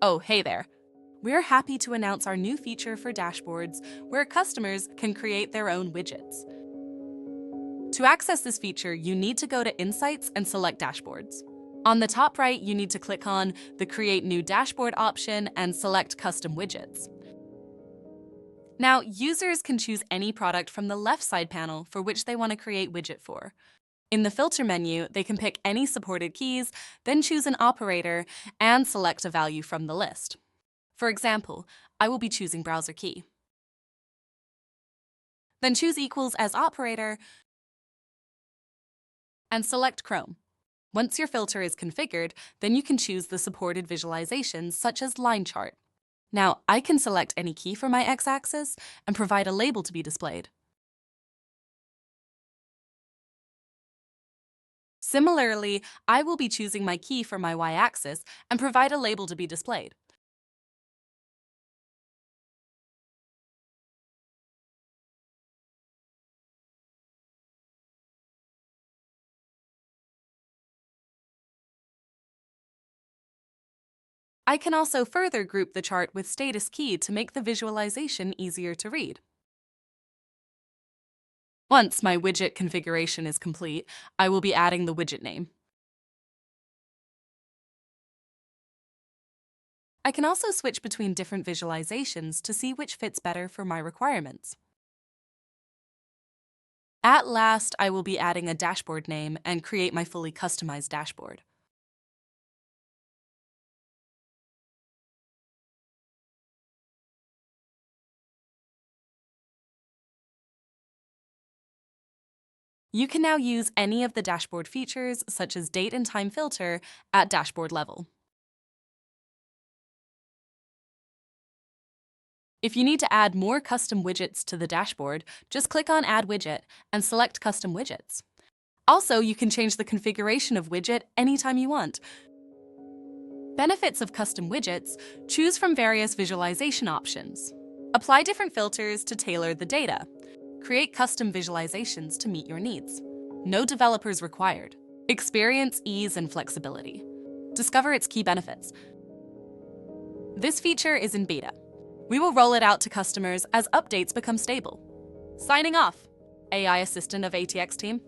Oh, hey there. We're happy to announce our new feature for dashboards where customers can create their own widgets. To access this feature, you need to go to Insights and select Dashboards. On the top right, you need to click on the Create New Dashboard option and select Custom Widgets. Now, users can choose any product from the left side panel for which they want to create widget for. In the Filter menu, they can pick any supported keys, then choose an operator, and select a value from the list. For example, I will be choosing browser key. Then choose equals as operator and select Chrome. Once your filter is configured, then you can choose the supported visualizations such as line chart. Now, I can select any key for my x-axis and provide a label to be displayed. Similarly, I will be choosing my key for my y-axis and provide a label to be displayed. I can also further group the chart with status key to make the visualization easier to read. Once my widget configuration is complete, I will be adding the widget name. I can also switch between different visualizations to see which fits better for my requirements. At last, I will be adding a dashboard name and create my fully customized dashboard. You can now use any of the dashboard features, such as date and time filter, at dashboard level. If you need to add more custom widgets to the dashboard, just click on Add Widget and select Custom Widgets. Also, you can change the configuration of widget anytime you want. Benefits of custom widgets: choose from various visualization options. Apply different filters to tailor the data. Create custom visualizations to meet your needs. No developers required. Experience ease and flexibility. Discover its key benefits. This feature is in beta. We will roll it out to customers as updates become stable. Signing off, AI assistant of ATX team.